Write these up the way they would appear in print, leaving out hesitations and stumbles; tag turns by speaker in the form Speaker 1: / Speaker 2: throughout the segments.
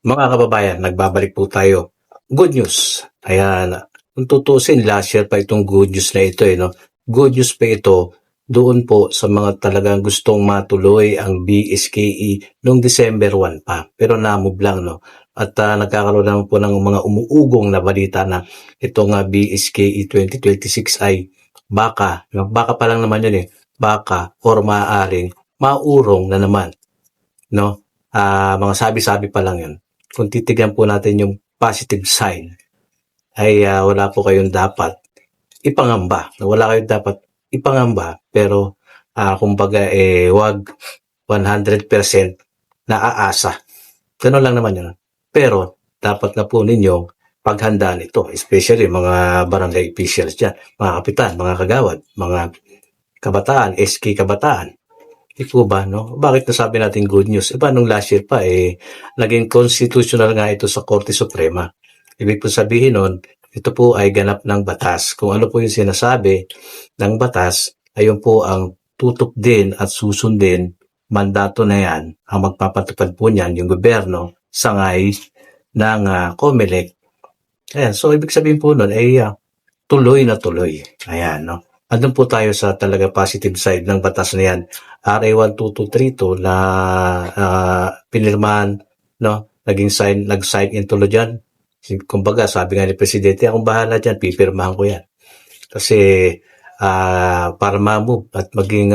Speaker 1: Mga kababayan, nagbabalik po tayo. Good news. Ayan, kung tutusin, last year pa itong good news na ito. No? Good news pa ito doon po sa mga talagang gustong matuloy ang BSKE noong December 1 pa. Pero na-move lang. No? At nagkakaroon naman po ng mga umuugong na balita na itong BSKE 2026 ay baka pa lang naman yun baka or maaaring maurong na naman. No? Mga sabi-sabi pa lang yun. Kung titignan po natin yung positive sign, ay wala po kayong dapat ipangamba. Wala kayong dapat ipangamba, pero kumbaga wag 100% naaasa. Ganun lang naman yun. Pero dapat na po ninyong paghandaan ito, especially mga barangay officials dyan, mga kapitan, mga kagawad, mga kabataan, SK kabataan. Di po ba, no? Bakit nasabi natin good news? Nung last year pa, naging constitutional nga ito sa Korte Suprema. Ibig po sabihin nun, ito po ay ganap ng batas. Kung ano po yung sinasabi ng batas, ayun po ang tutok din at susundin, mandato na yan, ang magpapatupad po niyan, yung gobyerno, sangay ng COMELEC. Ayan, so ibig sabihin po nun ay tuloy na tuloy. Ayan, no? Andun po tayo sa talaga positive side ng batas na yan. RA 12232 na pinirmahan, no? Nag-sign into law dyan. Kumbaga, sabi nga ni Presidente, akong bahala dyan, pipirmahan ko yan. Kasi para ma-move at maging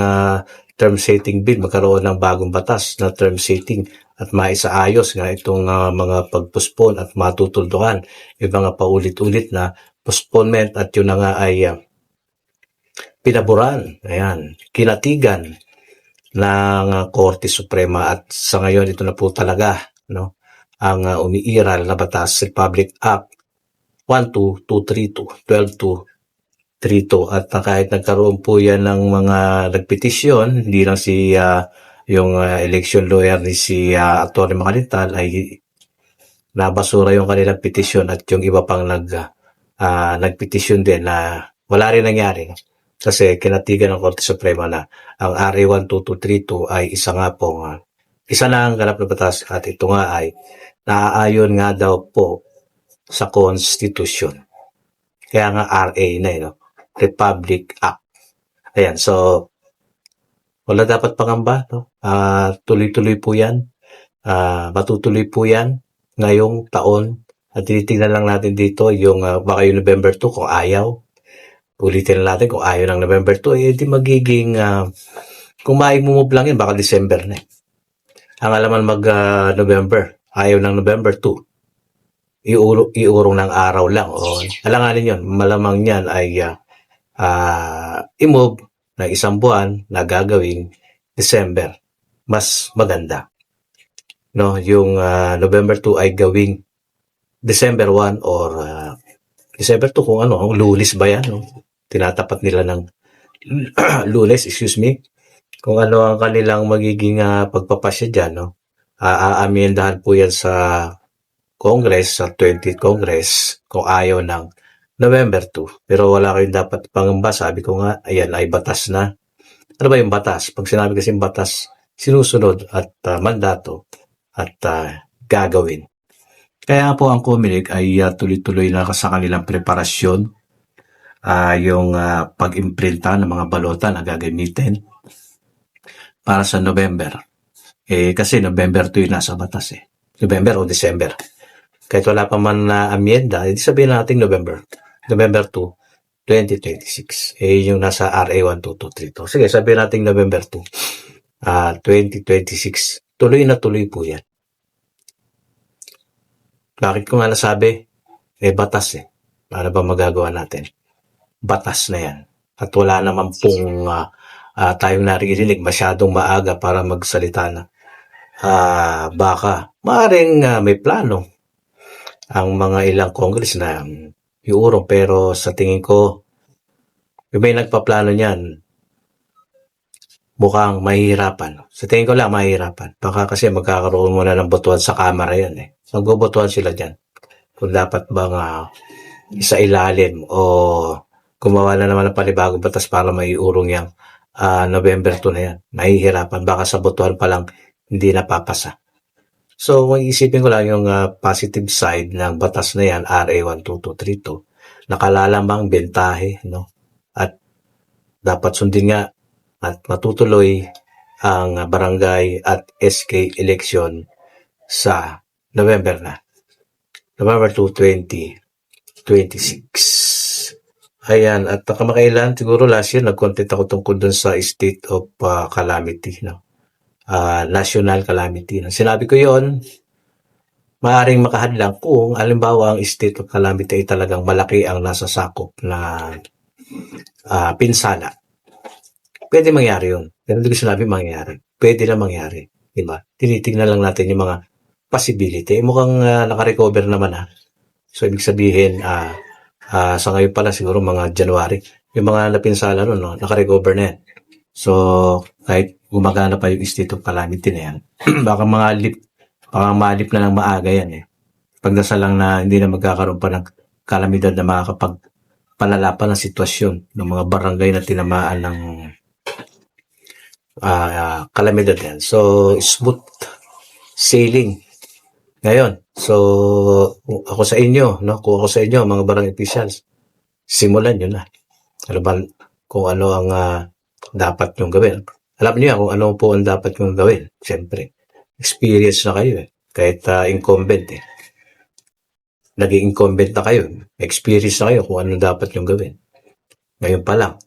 Speaker 1: term setting bill, magkaroon ng bagong batas na term setting at maisaayos nga itong mga pag-postpone at matutuldukan yung mga paulit-ulit na postponement at yun na nga ay pinaboran, ayan, kinatigan ng Korte Suprema at sa ngayon ito na po talaga, no, ang umiiral na batas, Republic Act 12232, 12232 at kahit nagkaroon po yan ng mga nagpetisyon, hindi lang si yung election lawyer ni si Atty. Makalintal ay nabasura yung kanilang petisyon at yung iba pang nagpetisyon din na wala rin nangyari. Kasi kinatigan ng Korte Suprema na ang RA 12232 ay isa nga po isa na ang ganap na batas at ito nga ay naaayon nga daw po sa Constitution. Kaya nga RA na no? Republic Act. Ayan, so wala dapat pangamba. No? Tuloy-tuloy po yan. Matutuloy po yan ngayong taon. At tinitingnan lang natin dito yung baka yung November 2 kung ayaw. Ulitin natin kung ayaw ng November 2, di magiging, kung maimumove lang yan, baka December na. Ang alaman mag-November, ayaw ng November 2, iurong ng araw lang. O, alanganin yun, malamang yan ay i-move na isang buwan na gagawing December. Mas maganda. No, yung November 2 ay gawing December 1 or December 2 kung ano, Lunes ba yan? No? Tinatapat nila ng Lunes, kung ano ang kanilang magiging pagpapasya dyan, no? Aamiendahan po yan sa Congress, sa 20th Congress, kung ayaw ng November 2. Pero wala kayong dapat pangamba, sabi ko nga, ayan ay batas na. Ano ba yung batas? Pag sinabi kasi batas, sinusunod at mandato at gagawin. Kaya po ang COMELEC ay tuloy-tuloy na sa kanilang preparasyon yung pag-imprinta ng mga balota na gagamitin para sa November. Kasi November 2 yung nasa batas November o December. Kahit wala pa man na amyenda, sabihin natin November 2, 2026. Yung nasa RA 12232. Sige, sabihin natin November 2, 2026. Tuloy na tuloy po yan. Bakit ko nga nasabi? Batas Paano ba magagawa natin? Batas na yan. At wala naman pong tayong naririnig masyadong maaga para magsalita na. Baka maaaring may plano ang mga ilang Congress na iurong, pero sa tingin ko yung may nagpaplano niyan mukhang mahihirapan. Sa tingin ko lang mahihirapan. Baka kasi magkakaroon muna ng botohan sa Kamara yan Magbobotohan sila dyan. Kung dapat bang isa ilalim o gumawa na naman ng panibagong batas para maiurong yung November 2 na yan. Mahihirapan. Baka sa botohan pa lang hindi napapasa. So, kung iisipin ko lang yung positive side ng batas na yan, RA 12232, nakalalamang bentahe, no? At dapat sundin nga at matutuloy ang barangay at SK election sa November na. November 2, 2026. Ayan, at kamakailan, siguro last year, nag-content ako tungkol dun sa state of calamity, no? National calamity. Sinabi ko yon, maaaring makahadlang kung alimbawa ang state of calamity ay talagang malaki ang nasasakop na pinsala. Pwede mangyari yun. Pero hindi ko sinabi mangyari. Pwede na mangyari. Diba? Tinitignan lang natin yung mga possibility. Mukhang nakarecover naman ha. So, ibig sabihin, sa ngayon pala siguro mga January, yung mga napinsala nun, no, nakarecover na yan. So, kahit gumagana pa yung state of calamity na yan, baka malip na ng maaga yan eh. Pagdasal lang na hindi na magkakaroon pa ng kalamidad na makakapagpalala pa ng sitwasyon ng mga barangay na tinamaan ng kalamidad yan. So, smooth sailing. Ngayon, so, kung ako sa inyo, mga barangay officials, simulan nyo na. Ano ba, kung ano ang dapat nyong gawin. Alam niyo kung ano po ang dapat nyong gawin. Siyempre, experience na kayo eh. Kahit incumbent eh. Naging incumbent na kayo. Experience na kayo kung ano dapat nyong gawin. Ngayon pa lang,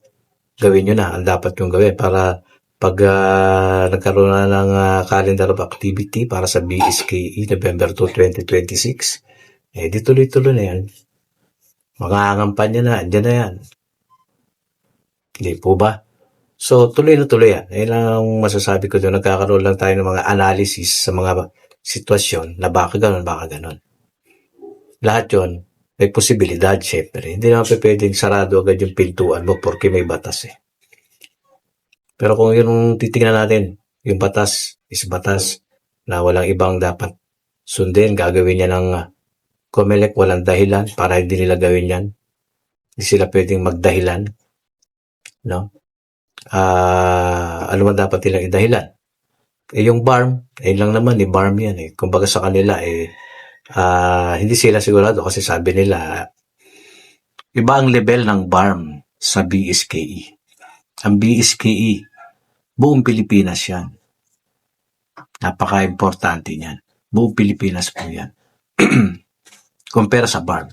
Speaker 1: gawin nyo na ang dapat nyong gawin para pag nagkaroon na ng calendar of activity para sa BSKE November 2, 2026, di tuloy-tuloy na yan. Mangangampanya na, andyan na yan. Hindi po ba? So, tuloy na tuloy yan. Yan lang ang masasabi ko doon. Nagkakaroon lang tayo ng mga analysis sa mga sitwasyon na baka ganon. Lahat yon may posibilidad, syempre. Hindi naman pwedeng sarado agad yung pintuan mo porque may batas eh. Pero kung yung titingnan natin, yung batas is batas na walang ibang dapat sundin, gagawin niya ng COMELEC, walang dahilan para hindi nila gawin yan. Hindi sila pwedeng magdahilan. No? Ano man dapat nilang idahilan? Yung BARM, lang naman, BARM yan eh. Kumbaga sa kanila hindi sila sigurado kasi sabi nila, iba ang level ng BARM sa BSKE. Ang BSKE, buong Pilipinas yan. Napaka-importante niyan. Buong Pilipinas po yan. Compare sa BARM.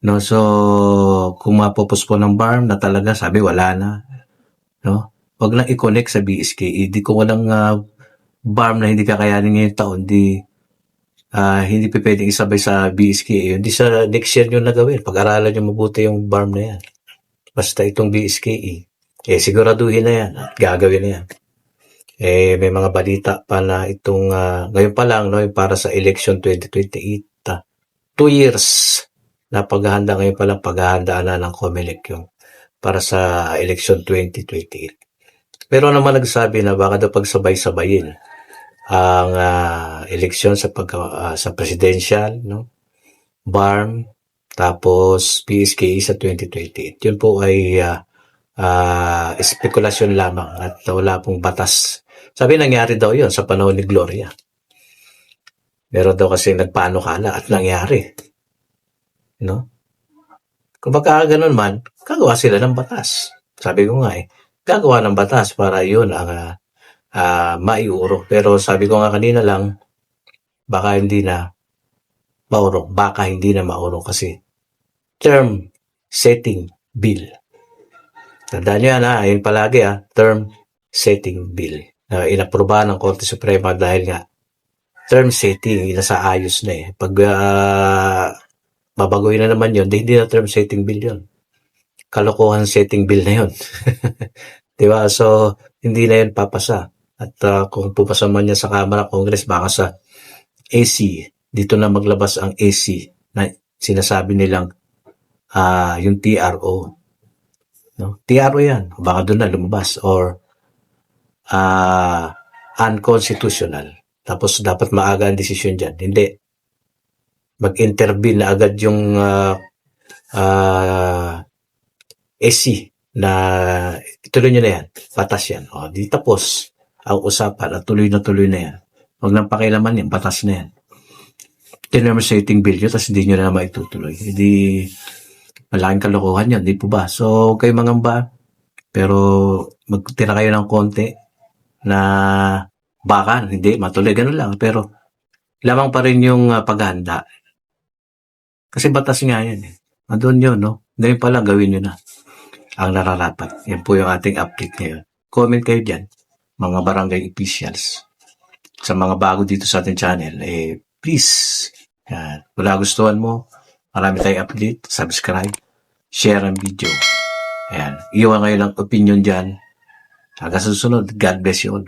Speaker 1: No, so, kung mapopos po ng BARM na talaga, sabi wala na. No? Wag lang i-connect sa BSKE. Di ko walang BARM na hindi kakayanin ngayong taon, hindi pa pwedeng isabay sa BSKE. Hindi sa next year nyo na gawin. Pag-aralan nyo mabuti yung BARM na yan. Basta itong BSKE. Siguraduhin na yan at gagawin na yan. May mga balita pa na itong ngayon pa lang, no, yung para sa election 2028. 2 years na paghahanda ngayon pa lang, paghahandaan na ng COMELEC yung para sa election 2028. Pero naman nagsabi na baka daw pagsabay-sabayin ang eleksyon sa presidential, no? BARM, tapos PSKE sa 2028. Yun po ay spekulasyon lamang at wala pong batas. Sabi nangyari daw yun sa panahon ni Gloria. Meron daw kasi nagpaanukala at nangyari. No? Kung baka ganun man, gagawa sila ng batas. Sabi ko nga gagawa ng batas para yun ang maiurong. Pero sabi ko nga kanina lang, baka hindi na maurong kasi term setting bill. Tandaan nyo yan yun palagi term setting bill. Inaprobahan ng Korte Suprema dahil nga term setting, nasa ayos na Pag babaguhin na naman yun, hindi na term setting bill yun. Kalokohan setting bill na yun. Diba? So, hindi na yun papasa. At kung pupasa man yan sa Kamara, Congress, baka sa AC, dito na maglabas ang AC na sinasabi nilang yung TRO. No? TRO yan. Baka doon na lumabas or unconstitutional. Tapos dapat maaga ang desisyon dyan. Hindi. Mag-intervene na agad yung SC na ituloy nyo na yan. Patas yan. Di tapos ang usapan at tuloy na yan. Huwag nang pakialaman yan, batas na yan. Terminating bill yun, tapos hindi nyo na maitutuloy. Hindi, malaking kalokohan yan, di po ba? So, kayo mangamba, pero magtira kayo ng konti na baka, hindi, matuloy, ganun lang. Pero, lamang pa rin yung paghahanda. Kasi batas nga yan eh. Andun yun, no? Ngayon pa lang, gawin nyo na ang nararapat. Yan po yung ating update ngayon. Comment kayo dyan, mga barangay officials. Sa mga bago dito sa ating channel, please, yan. Kung nagustuhan mo, marami tayong update, subscribe, share ang video. Ayan. Iwan ngayon ang opinion dyan. Hanggang sa susunod, God bless you all.